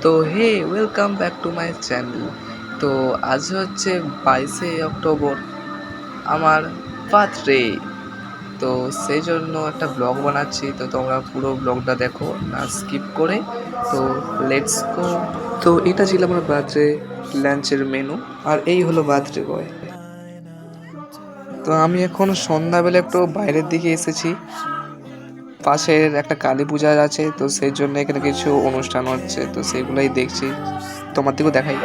তো hey, welcome back to my channel. তো আজ হচ্ছে 22শে অক্টোবর, আমার বার্থডে। তো সেই জন্য একটা ব্লগ বানাচ্ছি, তো তোমরা পুরো ব্লগটা দেখো না স্কিপ করে। তো লেটস গো। তো এটা ছিল আমার বার্থডে লাঞ্চের মেনু, আর এই হলো বার্থডে বয়। তো আমি এখন সন্ধ্যাবেলা একটু বাইরের দিকে এসেছি, পাশের একটা কালী পূজা আছে, তো সেই জন্য এখানে কিছু অনুষ্ঠান হচ্ছে, তো সেগুলোই দেখছি। তোমার দিকেও দেখাই।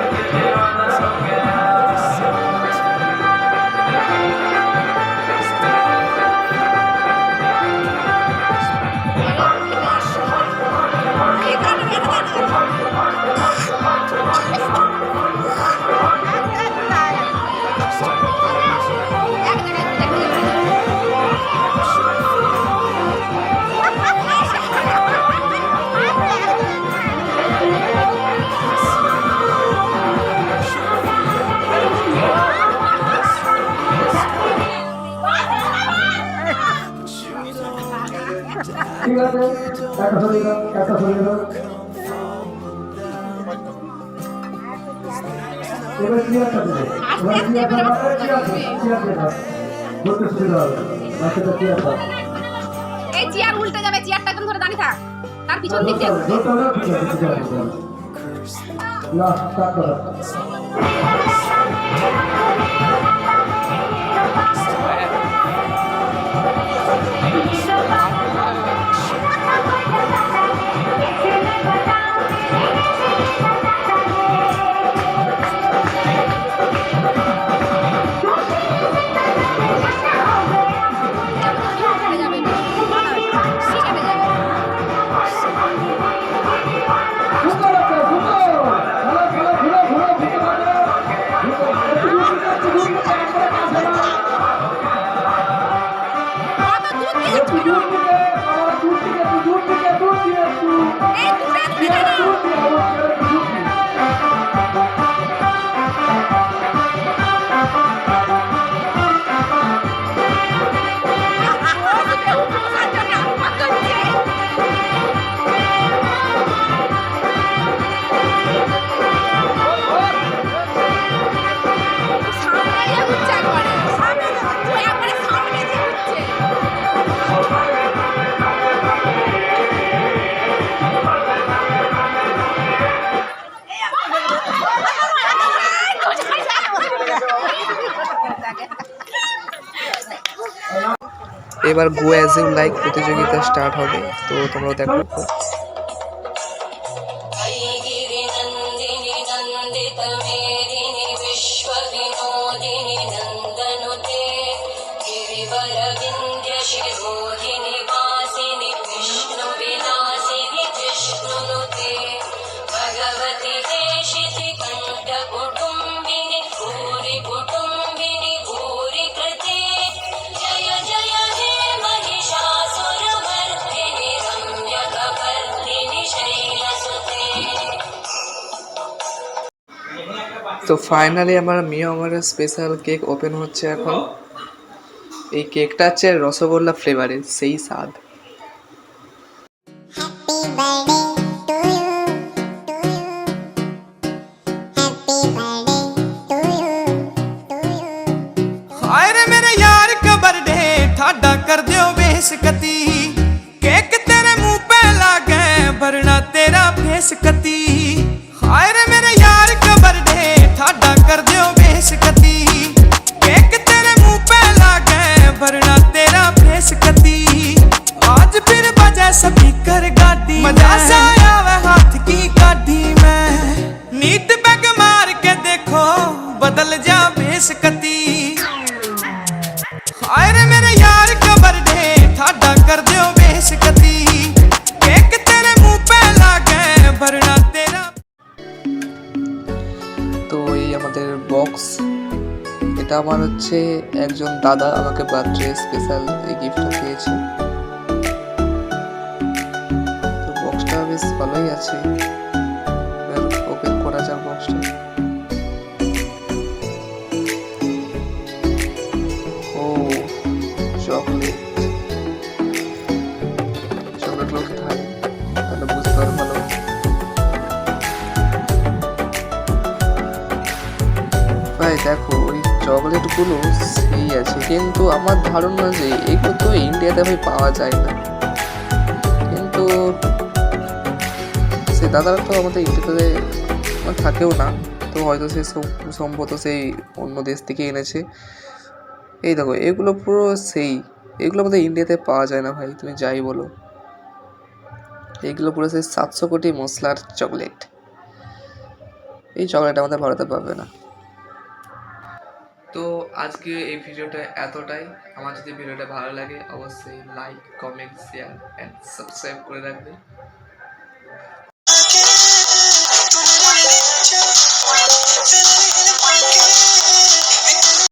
ঠিক আছে, একটা সরিয়ে দাও, একটা সরিয়ে দাও। এবার চেয়ারটা দেবে, এবার চেয়ারটা চেয়ার দেবে, ধরতে সুবিধা হবে। বাচ্চাটা চেয়ার দাও। এই চেয়ার উল্টে যাবে, চেয়ারটা একদম ধরে দাঁড়িয়ে থাক, তার পিছন দিক দিয়ে ধরতে হবে, ঠিক আছে, ঠিক আছে। লাস্ট স্টার্ট করো। এবার গো অ্যাজ ইউ লাইক প্রতিযোগিতা স্টার্ট হবে, তো তোমরা দেখো। তো ফাইনালি আমার মিয়ামারের স্পেশাল কেক ওপেন হচ্ছে এখন। এই কেকটা হচ্ছে রসগোল্লা ফ্লেভারের, সেই স্বাদ। ठाडा कर दियो बेसकती, केक तेरे मुंह पे लागे भरना तेरा फेस कती। हाय रे मेरे यार का बर्थडे, ठाडा कर दियो बेसकती, केक तेरे मुंह पे लागे भरना तेरा फेस कती। आज फिर बजे स्पीकर गाड़ी, मजा सा आवे हाथ की गाड़ी में, नीत बैग मार के देखो बदल जा बेसकती। हाय रे मेरे यार का बर्थडे, ठाडा कर दियो बेसकती, केक तेरे मुंह पे लागे भरना तेरा। তো এই আমাদের বক্স, এটা আমার হচ্ছে একজন দাদা আমাকে বার্থডে স্পেশাল এই গিফটটা দিয়েছে। তো বক্সটা বেশ ভালোই আছে, ওপেন করা যাক বক্সটা। ও চকলেট, চকলেট লোক থাকে তাহলে বুঝতে পারো ভালো। দেখো ওই চকলেটগুলো সেই আছে, কিন্তু আমার ধারণা যে এগুলো তো ইন্ডিয়াতে ভাই পাওয়া যায় না। কিন্তু সে দাদারা তো আমাদের ইন্ডিয়াতে থাকেও না, তো হয়তো সে সম্ভবত সেই অন্য দেশ থেকে এনেছে। এই দেখো এগুলো পুরো সেই, এগুলো আমাদের ইন্ডিয়াতে পাওয়া যায় না ভাই, তুমি যাই বলো। এইগুলো পুরো সেই 700 কোটি মশলার চকলেট, এই চকলেট আমাদের ভারতে পাবে না। তো আজকে এই ভিডিওটা এতটাই। আমার যদি ভিডিওটা ভালো লাগে অবশ্যই like, comment, share and subscribe করে রাখবে।